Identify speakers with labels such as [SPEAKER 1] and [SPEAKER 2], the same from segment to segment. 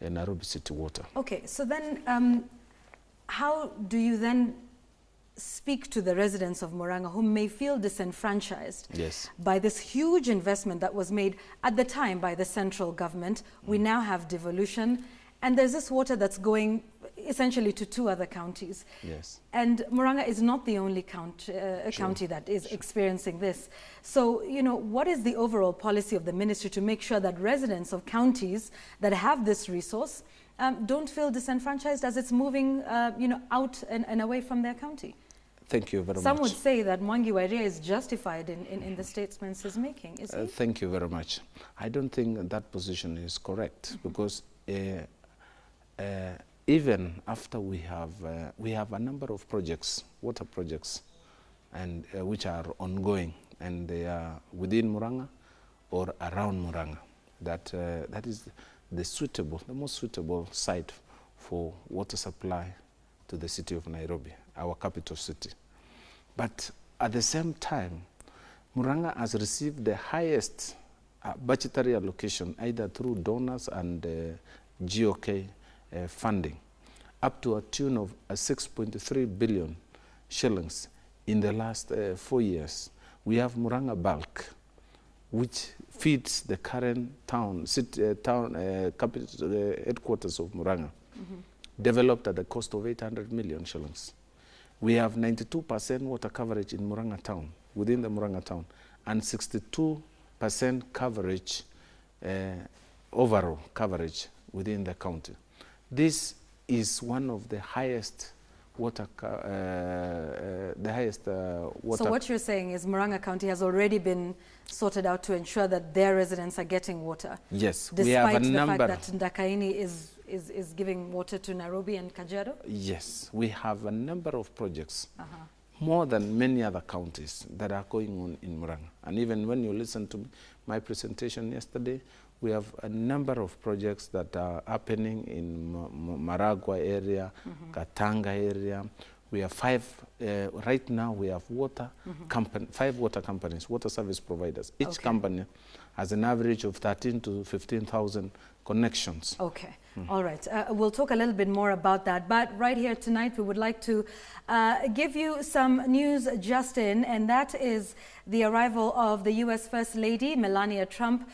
[SPEAKER 1] Nairobi City Water.
[SPEAKER 2] Okay, so then how do you then speak to the residents of Murang'a who may feel disenfranchised by this huge investment that was made at the time by the central government? We now have devolution, and there's this water that's going essentially to 2 other counties.
[SPEAKER 1] Yes.
[SPEAKER 2] And Murang'a is not the only county that is experiencing this. So, you know, what is the overall policy of the ministry to make sure that residents of counties that have this resource don't feel disenfranchised as it's moving, you know, out and away from their county?
[SPEAKER 1] Thank you very much.
[SPEAKER 2] Some would say that Mwangi Wairia is justified in the statements he's making, is he?
[SPEAKER 1] Thank you very much. I don't think that position is correct, because even after we have a number of projects, water projects, and which are ongoing, and they are within Murang'a or around Murang'a. That is the most suitable site for water supply to the city of Nairobi, our capital city. But at the same time, Murang'a has received the highest budgetary allocation, either through donors and GOK funding, up to a tune of 6.3 billion shillings in the last 4 years. We have Murang'a Bulk, which feeds the current capital headquarters of Murang'a, developed at the cost of 800 million shillings. We have 92% water coverage in Murang'a town, within the Murang'a town, and 62% coverage, overall coverage within the county. This is one of the highest water, water.
[SPEAKER 2] So what you're saying is Murang'a County has already been sorted out to ensure that their residents are getting water.
[SPEAKER 1] Yes,
[SPEAKER 2] despite
[SPEAKER 1] we have a
[SPEAKER 2] the
[SPEAKER 1] number.
[SPEAKER 2] fact that Ndakaini is giving water to Nairobi and Kajiado?
[SPEAKER 1] Yes, we have a number of projects, more than many other counties, that are going on in Murang'a. And even when you listen to my presentation yesterday, we have a number of projects that are happening in Murang'a area, Katanga area. We have 5, right now we have water 5 water companies, water service providers. Each company has an average of 13 to 15,000 connections.
[SPEAKER 2] Okay, all right. We'll talk a little bit more about that. But right here tonight, we would like to give you some news just in, and that is the arrival of the U.S. First Lady, Melania Trump.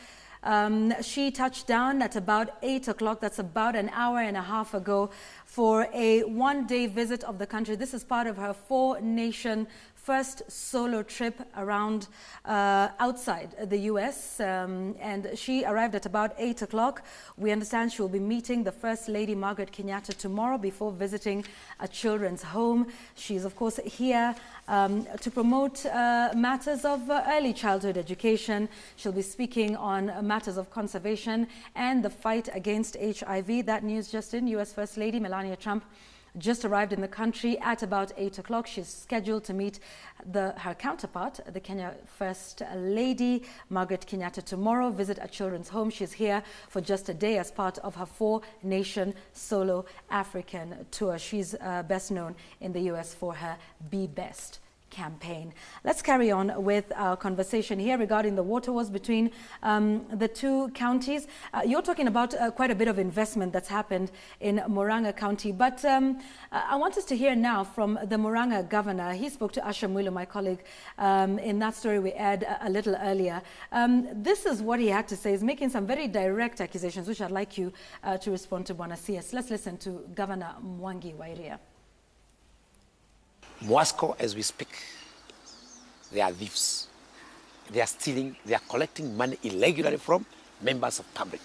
[SPEAKER 2] She touched down at about 8 o'clock, that's about an hour and a half ago, for a one-day visit of the country. This is part of her 4-nation first solo trip around outside the U.S. And she arrived at about 8 o'clock. We understand she will be meeting the First Lady Margaret Kenyatta tomorrow before visiting a children's home. She's, of course, here to promote matters of early childhood education. She'll be speaking on matters of conservation and the fight against HIV. That news just in. U.S. First Lady Melania Trump just arrived in the country at about 8 o'clock. She's scheduled to meet her counterpart, the Kenya First Lady, Margaret Kenyatta, tomorrow, visit a children's home. She's here for just a day as part of her 4-nation solo African tour. She's best known in the U.S. for her Be Best campaign. Let's carry on with our conversation here regarding the water wars between the 2 counties. You're talking about quite a bit of investment that's happened in Murang'a County, but I want us to hear now from the Murang'a governor. He spoke to Asha Mwilu, my colleague, in that story we aired a little earlier. This is what he had to say. He's making some very direct accusations, which I'd like you to respond to, Bwana CS. Let's listen to Governor Mwangi Wairia.
[SPEAKER 3] Mwasco, as we speak, they are thieves. They are stealing, they are collecting money irregularly from members of public.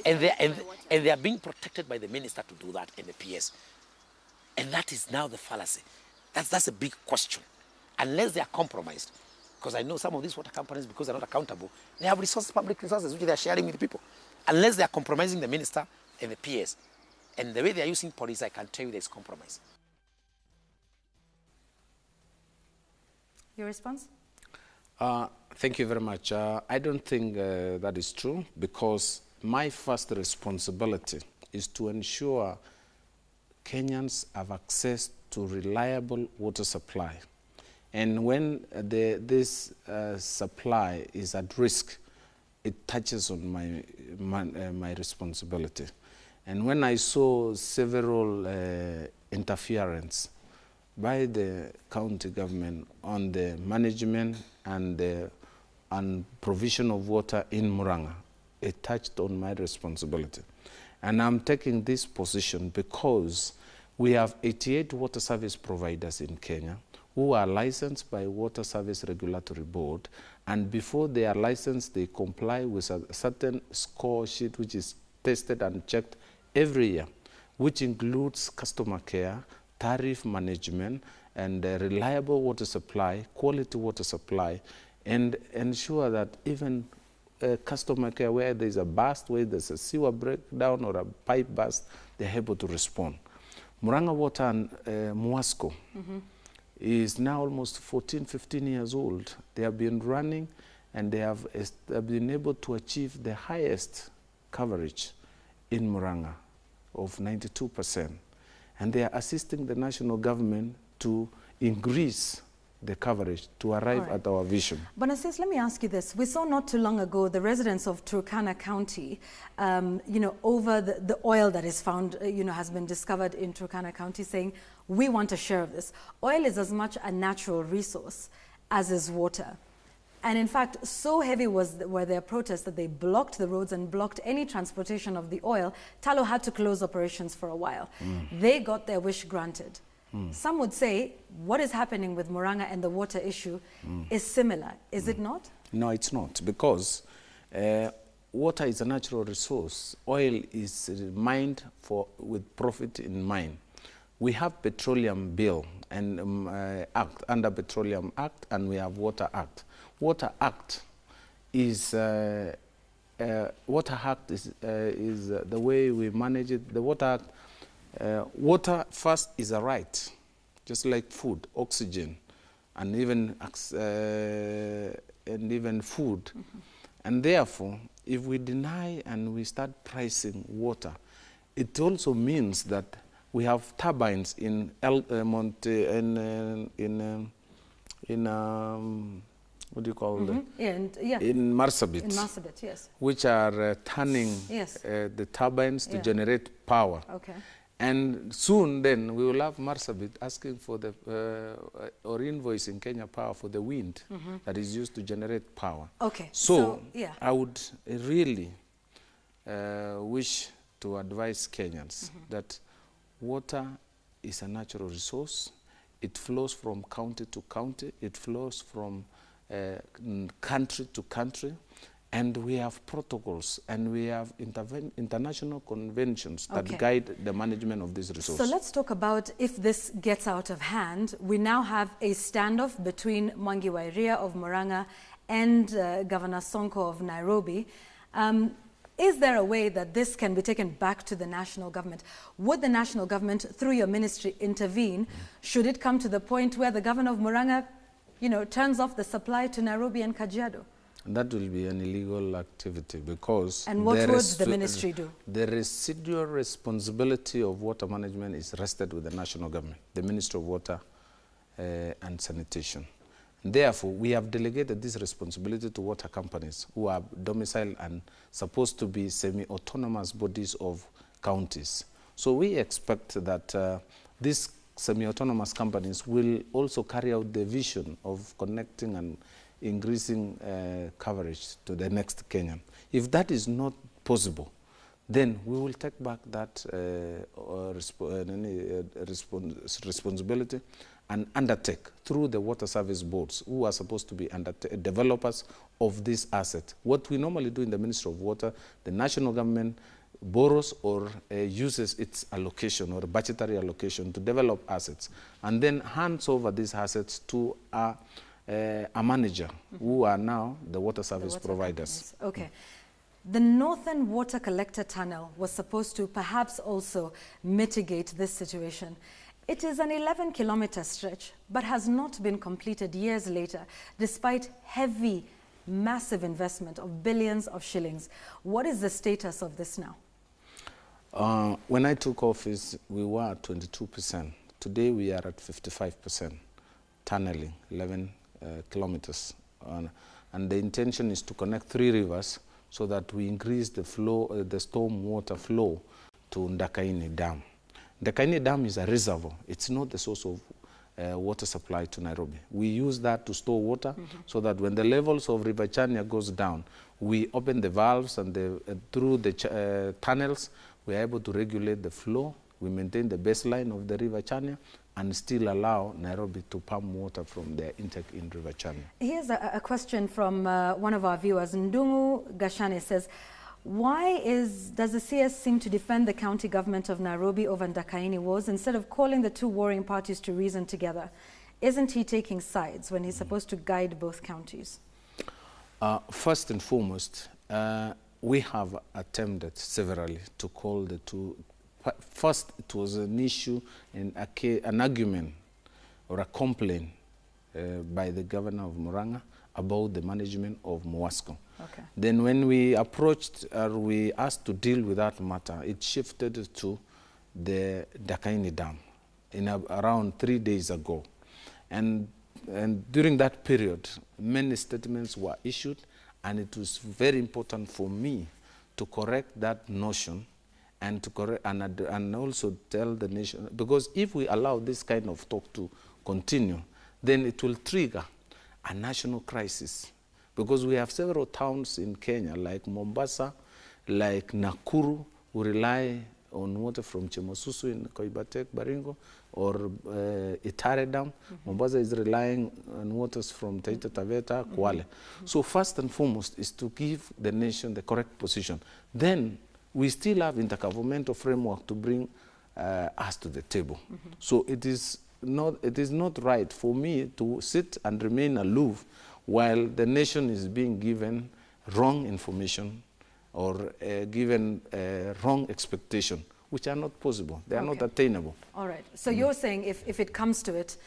[SPEAKER 3] And they are being protected by the minister to do that and the PS. And that is now the fallacy. That's a big question. Unless they are compromised, because I know some of these water companies, because they're not accountable, they have resources, public resources, which they are sharing with the people. Unless they are compromising the minister and the PS. And the way they are using police, I can tell you there's compromise.
[SPEAKER 2] Your response?
[SPEAKER 1] Thank you very much. I don't think that is true, because my first responsibility is to ensure Kenyans have access to reliable water supply. And when this supply is at risk, it touches on my responsibility. And when I saw several interference by the county government on the management and the provision of water in Murang'a, it touched on my responsibility. And I'm taking this position because we have 88 water service providers in Kenya who are licensed by Water Service Regulatory Board, and before they are licensed, they comply with a certain score sheet which is tested and checked every year, which includes customer care, tariff management, and reliable water supply, quality water supply, and ensure that even customer care, where there's a burst, where there's a sewer breakdown or a pipe burst, they're able to respond. Murang'a Water and Muasco is now almost 14, 15 years old. They have been running and they have been able to achieve the highest coverage in Murang'a of 92%. And they are assisting the national government to increase the coverage to arrive at our vision. Bonasis,
[SPEAKER 2] let me ask you this. We saw not too long ago the residents of Turkana County, over the oil that is found, has been discovered in Turkana County, saying, we want a share of this. Oil is as much a natural resource as is water. And in fact, so heavy were their protests that they blocked the roads and blocked any transportation of the oil. Talo had to close operations for a while. They got their wish granted. Some would say what is happening with Murang'a and the water issue is similar. Is it not?
[SPEAKER 1] No, it's not, because water is a natural resource. Oil is mined with profit in mind. We have Petroleum Bill and Act, under Petroleum Act, and we have Water Act. Water Act is the way we manage it. The Water Act, water first is a right, just like food, oxygen, and even food. And therefore, if we deny and we start pricing water, it also means that we have turbines in what do you call them? In Marsabit.
[SPEAKER 2] In Marsabit, yes.
[SPEAKER 1] Which are turning the turbines to generate power.
[SPEAKER 2] Okay.
[SPEAKER 1] And soon then we will have Marsabit asking for the, or invoicing Kenya Power for the wind that is used to generate power.
[SPEAKER 2] Okay.
[SPEAKER 1] So I would really wish to advise Kenyans that water is a natural resource. It flows from county to county. It flows from country to country. And we have protocols and we have international conventions that guide the management of this resource.
[SPEAKER 2] So let's talk about if this gets out of hand. We now have a standoff between Mwangi wa Iria of Murang'a and Governor Sonko of Nairobi. Is there a way that this can be taken back to the national government? Would the national government, through your ministry, intervene? Should it come to the point where the governor of Murang'a, turns off the supply to Nairobi and Kajiado?
[SPEAKER 1] That will be an illegal activity because...
[SPEAKER 2] And what would the ministry do?
[SPEAKER 1] The residual responsibility of water management is rested with the national government, the Ministry of Water and Sanitation. Therefore, we have delegated this responsibility to water companies who are domiciled and supposed to be semi-autonomous bodies of counties. So we expect that these semi-autonomous companies will also carry out the vision of connecting and increasing coverage to the next Kenyan. If that is not possible, then we will take back that responsibility and undertake through the water service boards, who are supposed to be developers of this asset. What we normally do in the Ministry of Water, the national government borrows or uses its allocation or budgetary allocation to develop assets, and then hands over these assets to a manager, who are now the water service providers.
[SPEAKER 2] Companies. Okay. The Northern Water Collector Tunnel was supposed to perhaps also mitigate this situation. It is an 11-kilometer stretch, but has not been completed years later, despite heavy, massive investment of billions of shillings. What is the status of this now?
[SPEAKER 1] When I took office, we were at 22%. Today, we are at 55%, tunneling, 11 kilometers. And the intention is to connect 3 rivers so that we increase the flow, the storm water flow to Ndakaini Dam. Ndakaini Dam is a reservoir. It's not the source of water supply to Nairobi. We use that to store water so that when the levels of River Chania goes down, we open the valves and through the tunnels, we are able to regulate the flow. We maintain the baseline of the River Chania and still allow Nairobi to pump water from their intake in River Chania.
[SPEAKER 2] Here's a question from one of our viewers. Ndungu Gashane says, why does the CS seem to defend the county government of Nairobi over Ndakaini wars instead of calling the two warring parties to reason together? Isn't he taking sides when he's supposed to guide both counties?
[SPEAKER 1] First and foremost, we have attempted severally to call the two. First, it was an issue, an argument or a complaint by the governor of Murang'a about the management of Muasco.
[SPEAKER 2] Okay.
[SPEAKER 1] Then when we approached or we asked to deal with that matter, it shifted to the Ndakaini Dam around 3 days ago. And during that period, many statements were issued, and it was very important for me to correct that notion and to correct and also tell the nation, because if we allow this kind of talk to continue, then it will trigger a national crisis. Because we have several towns in Kenya, like Mombasa, like Nakuru, who rely on water from Chemosusu in Koibatek, Baringo, or Itare Dam. Mombasa is relying on waters from Taita Taveta, Kwale. So first and foremost is to give the nation the correct position. Then we still have intergovernmental framework to bring us to the table. So it is not right for me to sit and remain aloof while the nation is being given wrong information or given wrong expectation, which are not possible. They are not attainable.
[SPEAKER 2] All right. So you're saying if it comes to it,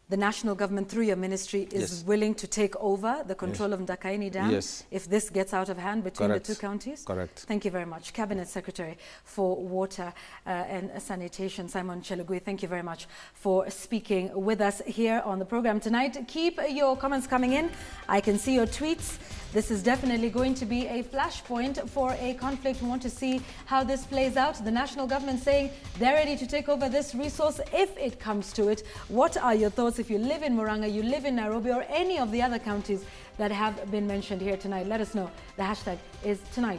[SPEAKER 2] the national government through your ministry is willing to take over the control of Ndakaini Dam if this gets out of hand between the two counties?
[SPEAKER 1] Correct.
[SPEAKER 2] Thank you very much. Cabinet Secretary for Water and Sanitation, Simon Chelugui, thank you very much for speaking with us here on the program tonight. Keep your comments coming in. I can see your tweets. This is definitely going to be a flashpoint for a conflict. We want to see how this plays out. The national government saying they're ready to take over this resource if it comes to it. What are your thoughts if you live in Murang'a, you live in Nairobi, or any of the other counties that have been mentioned here tonight? Let us know. The hashtag is tonight.